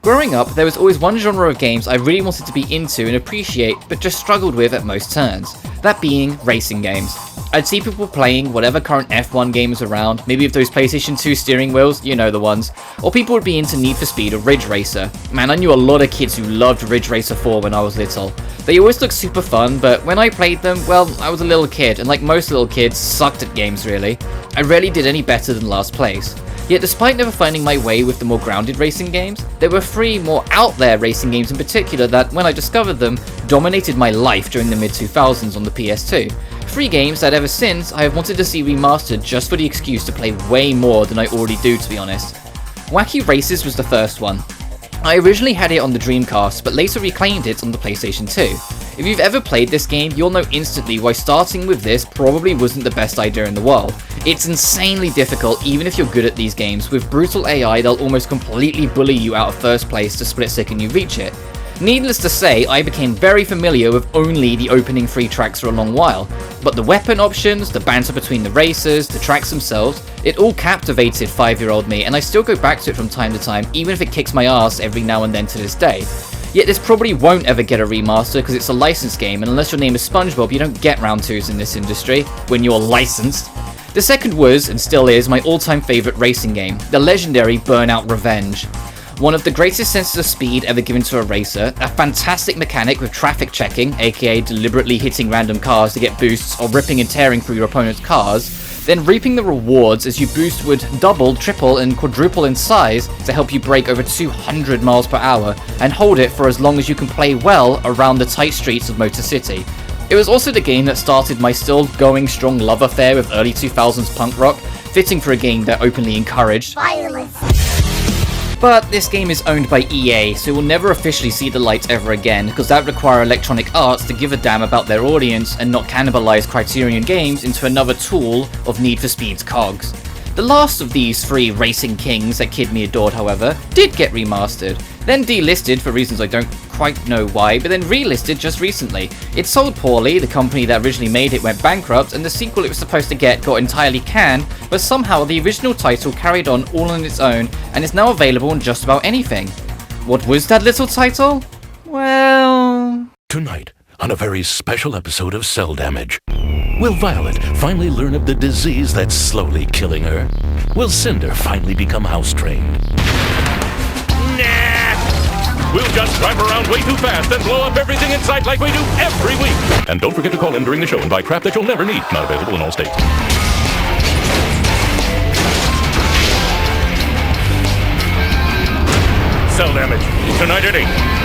Growing up, there was always one genre of games I really wanted to be into and appreciate, but just struggled with at most turns. That being racing games. I'd see people playing whatever current F1 game was around, maybe with those PlayStation 2 steering wheels, you know the ones, or people would be into Need for Speed or Ridge Racer. Man, I knew a lot of kids who loved Ridge Racer 4 when I was little. They always looked super fun, but when I played them, well, I was a little kid, and like most little kids, sucked at games really. I rarely did any better than last place. Yet despite never finding my way with the more grounded racing games, there were 3 more out there racing games in particular that, when I discovered them, dominated my life during the mid-2000s on the PS2. 3 games that ever since I have wanted to see remastered just for the excuse to play way more than I already do, to be honest. Wacky Races was the first one. I originally had it on the Dreamcast, but later reclaimed it on the PlayStation 2. If you've ever played this game, you'll know instantly why starting with this probably wasn't the best idea in the world. It's insanely difficult even if you're good at these games. With brutal AI, they'll almost completely bully you out of first place to split second you reach it. Needless to say, I became very familiar with only the opening 3 tracks for a long while, but the weapon options, the banter between the racers, the tracks themselves, it all captivated 5-year-old me, and I still go back to it from time to time, even if it kicks my ass every now and then to this day. Yet this probably won't ever get a remaster because it's a licensed game, and unless your name is SpongeBob, you don't get round 2s in this industry, when you're licensed. The second was, and still is, my all-time favourite racing game, the legendary Burnout Revenge. One of the greatest senses of speed ever given to a racer, a fantastic mechanic with traffic checking, aka deliberately hitting random cars to get boosts or ripping and tearing through your opponent's cars, then reaping the rewards as your boost would double, triple and quadruple in size to help you break over 200 miles per hour and hold it for as long as you can play well around the tight streets of Motor City. It was also the game that started my still going strong love affair with early 2000s punk rock, fitting for a game that openly encouraged violence. But this game is owned by EA, so it will never officially see the light ever again, because that would require Electronic Arts to give a damn about their audience and not cannibalize Criterion Games into another tool of Need for Speed's cogs. The last of these 3 racing kings that Kid Me adored, however, did get remastered, then delisted for reasons I don't quite know why, but then relisted just recently. It sold poorly, the company that originally made it went bankrupt, and the sequel it was supposed to get got entirely canned, but somehow the original title carried on all on its own, and is now available on just about anything. What was that little title? Well... Tonight, on a very special episode of Cell Damage, will Violet finally learn of the disease that's slowly killing her? Will Cinder finally become house-trained? Nah! We'll just drive around way too fast and blow up everything in sight like we do every week! And don't forget to call in during the show and buy crap that you'll never need. Not available in all states. Cell Damage, tonight at 8.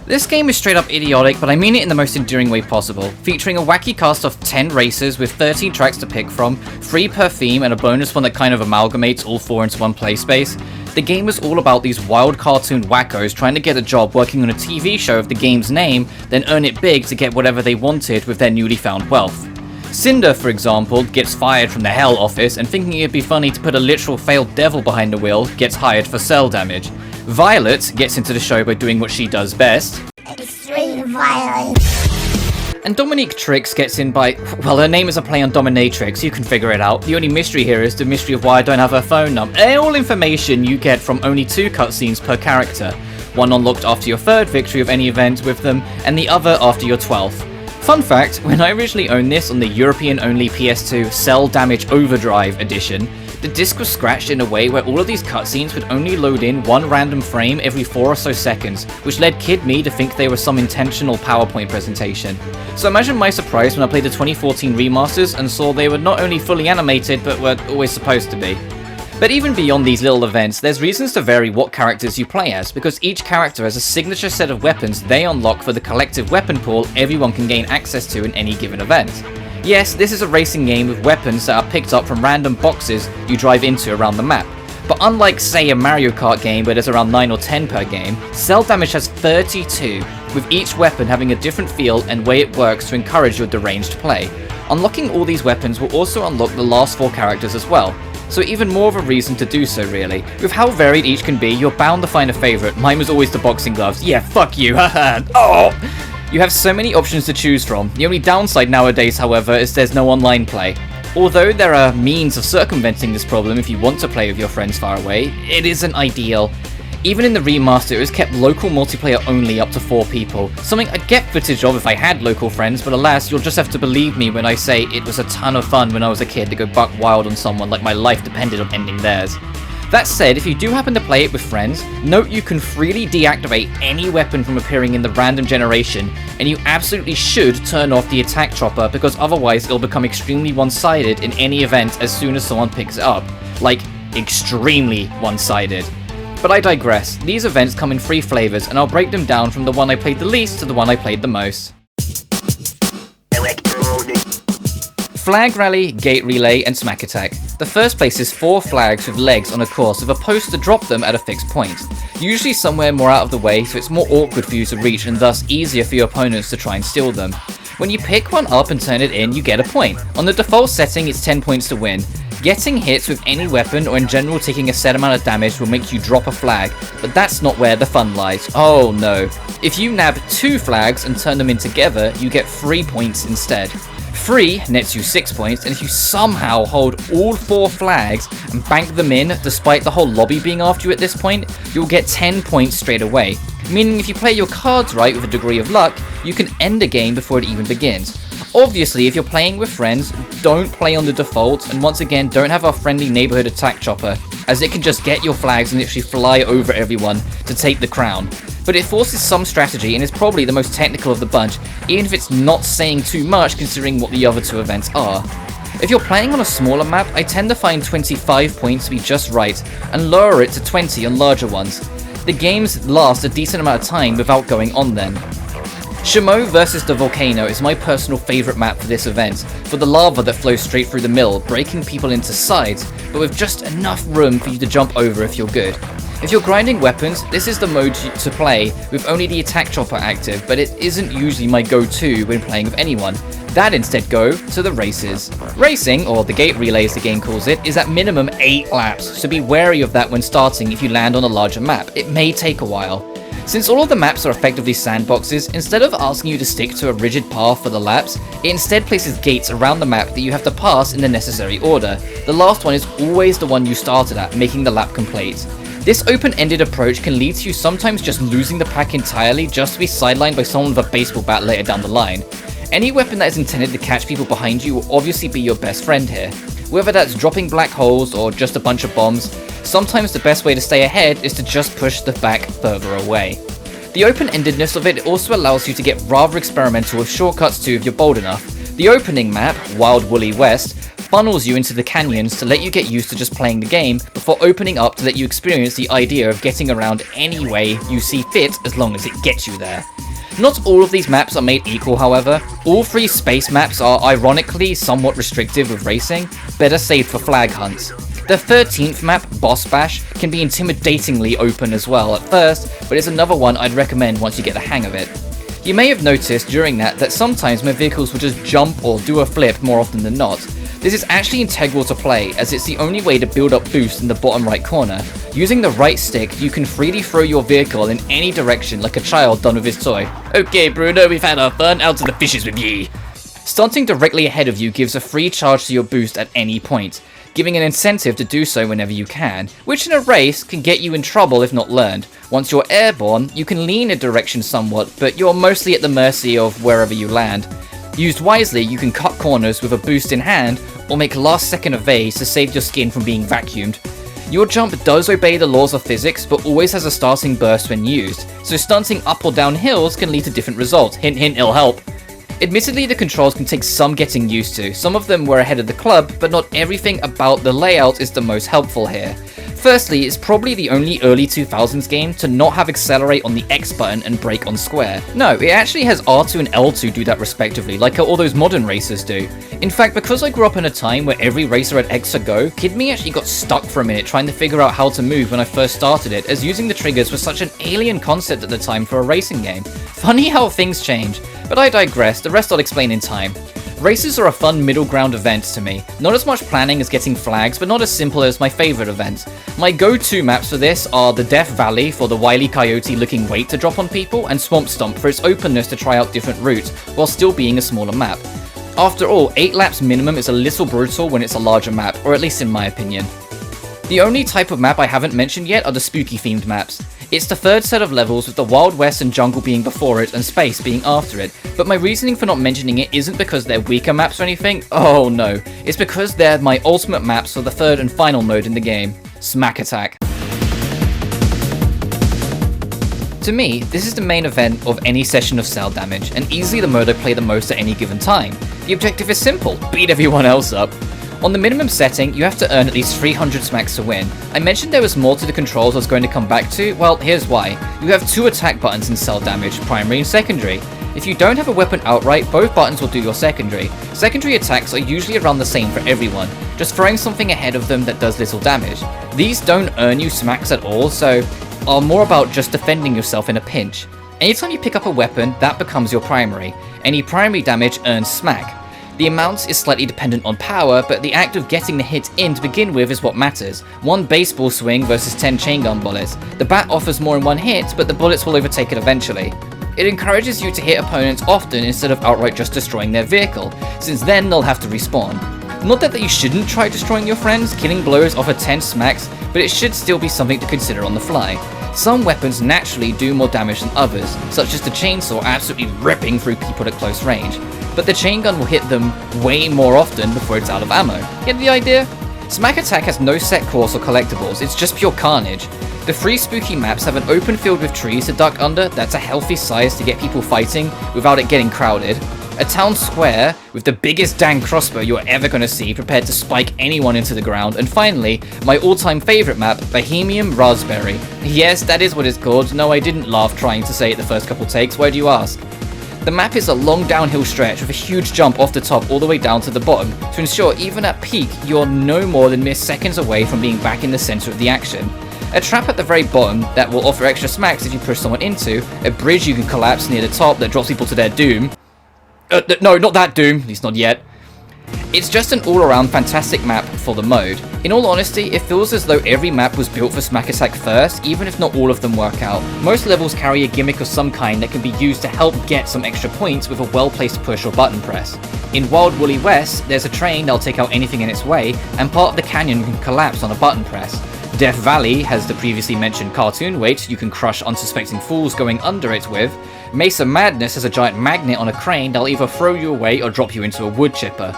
This game is straight up idiotic, but I mean it in the most endearing way possible, featuring a wacky cast of 10 racers with 13 tracks to pick from, 3 per theme and a bonus one that kind of amalgamates all 4 into one play space. The game was all about these wild cartoon wackos trying to get a job working on a TV show of the game's name, then earn it big to get whatever they wanted with their newly found wealth. Cinder, for example, gets fired from the Hell office and thinking it'd be funny to put a literal failed devil behind the wheel, gets hired for Cell Damage. Violet gets into the show by doing what she does best. Extreme violence. And Dominique Trix gets in by, well, her name is a play on Dominatrix, you can figure it out. The only mystery here is the mystery of why I don't have her phone number. All information you get from only 2 cutscenes per character. One unlocked after your 3rd victory of any event with them, and the other after your 12th. Fun fact, when I originally owned this on the European-only PS2 Cell Damage Overdrive edition, the disc was scratched in a way where all of these cutscenes would only load in 1 random frame every 4 or so seconds, which led Kid Me to think they were some intentional PowerPoint presentation. So imagine my surprise when I played the 2014 remasters and saw they were not only fully animated, but were always supposed to be. But even beyond these little events, there's reasons to vary what characters you play as, because each character has a signature set of weapons they unlock for the collective weapon pool everyone can gain access to in any given event. Yes, this is a racing game with weapons that are picked up from random boxes you drive into around the map. But unlike, say, a Mario Kart game where there's around 9 or 10 per game, Cell Damage has 32, with each weapon having a different feel and way it works to encourage your deranged play. Unlocking all these weapons will also unlock the last 4 characters as well, so even more of a reason to do so really. With how varied each can be, you're bound to find a favourite. Mine was always the boxing gloves. Yeah, fuck you, haha. Oh! You have so many options to choose from. The only downside nowadays, however, is there's no online play. Although there are means of circumventing this problem if you want to play with your friends far away, it isn't ideal. Even in the remaster, it was kept local multiplayer only up to 4 people, something I'd get footage of if I had local friends, but alas, you'll just have to believe me when I say it was a ton of fun when I was a kid to go buck wild on someone like my life depended on ending theirs. That said, if you do happen to play it with friends, note you can freely deactivate any weapon from appearing in the random generation, and you absolutely should turn off the attack chopper because otherwise it'll become extremely one-sided in any event as soon as someone picks it up. Like, extremely one-sided. But I digress, these events come in 3 flavors and I'll break them down from the one I played the least to the one I played the most. Flag Rally, Gate Relay, and Smack Attack. The first place is 4 flags with legs on a course with a post to drop them at a fixed point, usually somewhere more out of the way so it's more awkward for you to reach and thus easier for your opponents to try and steal them. When you pick one up and turn it in, you get a point. On the default setting, it's 10 points to win. Getting hits with any weapon or in general taking a set amount of damage will make you drop a flag, but that's not where the fun lies. Oh no. If you nab 2 flags and turn them in together, you get 3 points instead. 3 nets you 6 points, and if you somehow hold all 4 flags and bank them in despite the whole lobby being after you at this point, you'll get 10 points straight away. Meaning if you play your cards right with a degree of luck, you can end a game before it even begins. Obviously, if you're playing with friends, don't play on the default, and once again, don't have a friendly neighborhood attack chopper, as it can just get your flags and literally fly over everyone to take the crown. But it forces some strategy and is probably the most technical of the bunch, even if it's not saying too much considering what the other 2 events are. If you're playing on a smaller map, I tend to find 25 points to be just right, and lower it to 20 on larger ones. The games last a decent amount of time without going on then. Shimo vs the Volcano is my personal favourite map for this event, for the lava that flows straight through the middle, breaking people into sides, but with just enough room for you to jump over if you're good. If you're grinding weapons, this is the mode to play with only the attack chopper active, but it isn't usually my go-to when playing with anyone. That instead go to the races. Racing, or the gate relay as the game calls it, is at minimum 8 laps, so be wary of that when starting if you land on a larger map. It may take a while. Since all of the maps are effectively sandboxes, instead of asking you to stick to a rigid path for the laps, it instead places gates around the map that you have to pass in the necessary order. The last one is always the one you started at, making the lap complete. This open-ended approach can lead to you sometimes just losing the pack entirely just to be sidelined by someone with a baseball bat later down the line. Any weapon that is intended to catch people behind you will obviously be your best friend here. Whether that's dropping black holes or just a bunch of bombs, sometimes the best way to stay ahead is to just push the back further away. The open-endedness of it also allows you to get rather experimental with shortcuts too if you're bold enough. The opening map, Wild Woolly West, funnels you into the canyons to let you get used to just playing the game before opening up to let you experience the idea of getting around any way you see fit as long as it gets you there. Not all of these maps are made equal, however. All 3 space maps are ironically somewhat restrictive with racing, better saved for flag hunts. The 13th map, Boss Bash, can be intimidatingly open as well at first, but it's another one I'd recommend once you get the hang of it. You may have noticed during that sometimes my vehicles will just jump or do a flip more often than not. This is actually integral to play, as it's the only way to build up boost in the bottom right corner. Using the right stick, you can freely throw your vehicle in any direction like a child done with his toy. Okay Bruno, we've had our fun, out to the fishes with ye! Stunting directly ahead of you gives a free charge to your boost at any point, giving an incentive to do so whenever you can, which in a race can get you in trouble if not learned. Once you're airborne, you can lean a direction somewhat, but you're mostly at the mercy of wherever you land. Used wisely, you can cut corners with a boost in hand, or make last-second evades to save your skin from being vacuumed. Your jump does obey the laws of physics, but always has a starting burst when used, so stunting up or down hills can lead to different results. Hint hint, it'll help. Admittedly, the controls can take some getting used to. Some of them were ahead of the club, but not everything about the layout is the most helpful here. Firstly, it's probably the only early 2000s game to not have accelerate on the X button and brake on square. No, it actually has R2 and L2 do that respectively, like all those modern racers do. In fact, because I grew up in a time where every racer had X or Go, Kid Me actually got stuck for a minute trying to figure out how to move when I first started it, as using the triggers was such an alien concept at the time for a racing game. Funny how things change, but I digress, the rest I'll explain in time. Races are a fun middle ground event to me. Not as much planning as getting flags, but not as simple as my favourite event. My go-to maps for this are the Death Valley for the Wile E. Coyote looking weight to drop on people, and Swamp Stomp for its openness to try out different routes, while still being a smaller map. After all, 8 laps minimum is a little brutal when it's a larger map, or at least in my opinion. The only type of map I haven't mentioned yet are the spooky themed maps. It's the third set of levels with the Wild West and jungle being before it and space being after it, but my reasoning for not mentioning it isn't because they're weaker maps or anything, oh no, it's because they're my ultimate maps for the third and final mode in the game, Smack Attack. To me, this is the main event of any session of Cell Damage, and easily the mode I play the most at any given time. The objective is simple, beat everyone else up. On the minimum setting, you have to earn at least 300 smacks to win. I mentioned there was more to the controls I was going to come back to, well here's why. You have 2 attack buttons in Cell Damage, primary and secondary. If you don't have a weapon outright, both buttons will do your secondary. Secondary attacks are usually around the same for everyone, just throwing something ahead of them that does little damage. These don't earn you smacks at all, so are more about just defending yourself in a pinch. Anytime you pick up a weapon, that becomes your primary. Any primary damage earns smack. The amount is slightly dependent on power, but the act of getting the hit in to begin with is what matters. 1 baseball swing versus 10 chain gun bullets. The bat offers more in 1 hit, but the bullets will overtake it eventually. It encourages you to hit opponents often instead of outright just destroying their vehicle, since then they'll have to respawn. Not that you shouldn't try destroying your friends, killing blows offer 10 smacks, but it should still be something to consider on the fly. Some weapons naturally do more damage than others, such as the chainsaw absolutely ripping through people at close range, but the chain gun will hit them way more often before it's out of ammo. Get the idea? Smack Attack has no set course or collectibles, it's just pure carnage. The 3 spooky maps have an open field with trees to duck under that's a healthy size to get people fighting without it getting crowded. A town square with the biggest dang crossbow you're ever going to see prepared to spike anyone into the ground, and finally, my all-time favourite map, Bohemian Raspberry. Yes, that is what it's called, no I didn't laugh trying to say it the first couple takes, why do you ask? The map is a long downhill stretch with a huge jump off the top all the way down to the bottom, to ensure even at peak you're no more than mere seconds away from being back in the centre of the action. A trap at the very bottom that will offer extra smacks if you push someone into, a bridge you can collapse near the top that drops people to their doom. No, not that doom, at least not yet. It's just an all-around fantastic map for the mode. In all honesty, it feels as though every map was built for Smack Attack first, even if not all of them work out. Most levels carry a gimmick of some kind that can be used to help get some extra points with a well-placed push or button press. In Wild Woolly West, there's a train that'll take out anything in its way, and part of the canyon can collapse on a button press. Death Valley has the previously mentioned cartoon weight you can crush unsuspecting fools going under it with. Mesa Madness has a giant magnet on a crane that'll either throw you away or drop you into a wood chipper.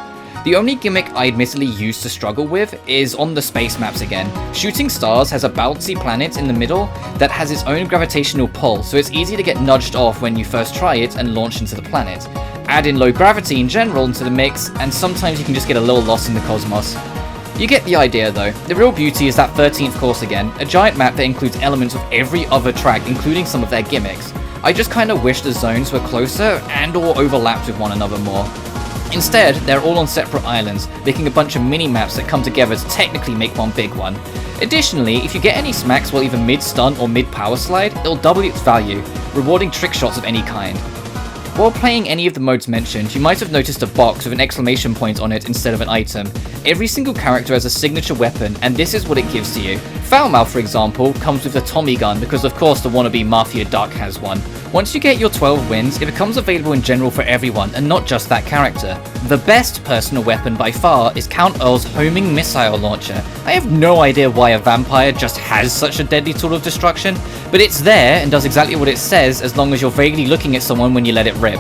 The only gimmick I admittedly used to struggle with is on the space maps again. Shooting Stars has a bouncy planet in the middle that has its own gravitational pull, so it's easy to get nudged off when you first try it and launch into the planet. Add in low gravity in general into the mix, and sometimes you can just get a little lost in the cosmos. You get the idea though. The real beauty is that 13th course again, a giant map that includes elements of every other track, including some of their gimmicks. I just kinda wish the zones were closer and or overlapped with one another more. Instead, they're all on separate islands, making a bunch of mini-maps that come together to technically make one big one. Additionally, if you get any smacks while either mid-stun or mid-power slide, it'll double its value, rewarding trick shots of any kind. While playing any of the modes mentioned, you might have noticed a box with an exclamation point on it instead of an item. Every single character has a signature weapon, and this is what it gives to you. Foulmouth, for example, comes with a Tommy gun because of course the wannabe Mafia Duck has one. Once you get your 12 wins, it becomes available in general for everyone, and not just that character. The best personal weapon by far is Count Earl's homing missile launcher. I have no idea why a vampire just has such a deadly tool of destruction, but it's there and does exactly what it says as long as you're vaguely looking at someone when you let it rip.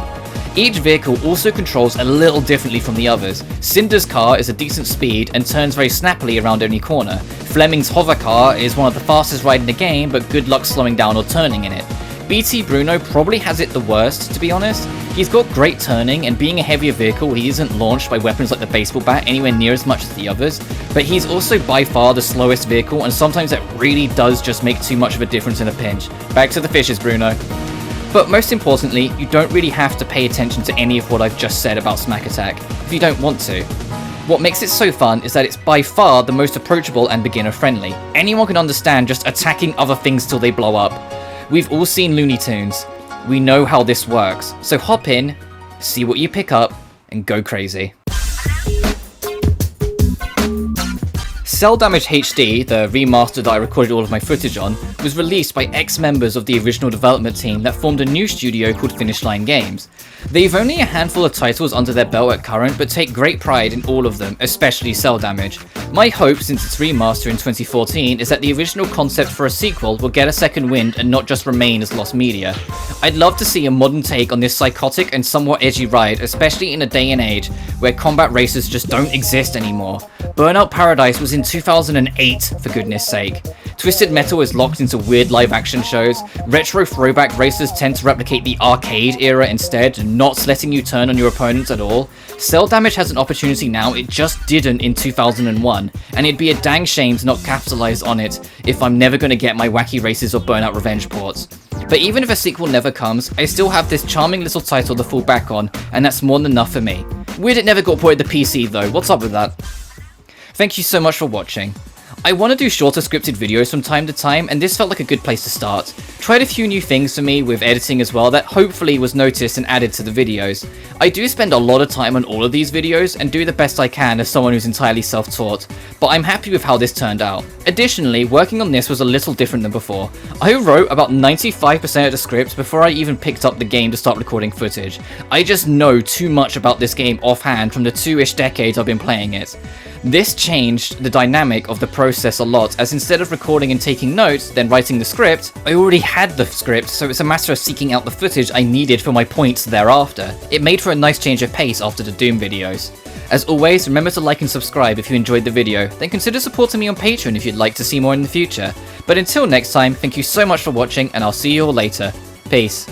Each vehicle also controls a little differently from the others. Cinder's car is a decent speed and turns very snappily around any corner. Fleming's hover car is one of the fastest ride in the game, but good luck slowing down or turning in it. BT Bruno probably has it the worst, to be honest. He's got great turning, and being a heavier vehicle, he isn't launched by weapons like the baseball bat anywhere near as much as the others, but he's also by far the slowest vehicle, and sometimes that really does just make too much of a difference in a pinch. Back to the fishes, Bruno. But most importantly, you don't really have to pay attention to any of what I've just said about Smack Attack, if you don't want to. What makes it so fun is that it's by far the most approachable and beginner friendly. Anyone can understand just attacking other things till they blow up. We've all seen Looney Tunes. We know how this works. So hop in, see what you pick up, and go crazy. Cell Damage HD, the remaster that I recorded all of my footage on, was released by ex-members of the original development team that formed a new studio called Finish Line Games. They've only a handful of titles under their belt at current, but take great pride in all of them, especially Cell Damage. My hope since its remaster in 2014 is that the original concept for a sequel will get a second wind and not just remain as lost media. I'd love to see a modern take on this psychotic and somewhat edgy ride, especially in a day and age where combat races just don't exist anymore. Burnout Paradise was in 2008, for goodness sake. Twisted Metal is locked into weird live action shows, retro throwback races tend to replicate the arcade era instead, not letting you turn on your opponents at all. Cell Damage has an opportunity now, it just didn't in 2001, and it'd be a dang shame to not capitalize on it if I'm never going to get my Wacky Races or Burnout Revenge ports. But even if a sequel never comes, I still have this charming little title to fall back on, and that's more than enough for me. Weird it never got ported to PC though, what's up with that? Thank you so much for watching. I want to do shorter scripted videos from time to time, and this felt like a good place to start. Tried a few new things for me with editing as well that hopefully was noticed and added to the videos. I do spend a lot of time on all of these videos and do the best I can as someone who's entirely self-taught, but I'm happy with how this turned out. Additionally, working on this was a little different than before. I wrote about 95% of the script before I even picked up the game to start recording footage. I just know too much about this game offhand from the 2-ish decades I've been playing it. This changed the dynamic of the process a lot, as instead of recording and taking notes, then writing the script, I already had the script, so it's a matter of seeking out the footage I needed for my points thereafter. It made for a nice change of pace after the Doom videos. As always, remember to like and subscribe if you enjoyed the video, then consider supporting me on Patreon if you'd like to see more in the future. But until next time, thank you so much for watching, and I'll see you all later. Peace.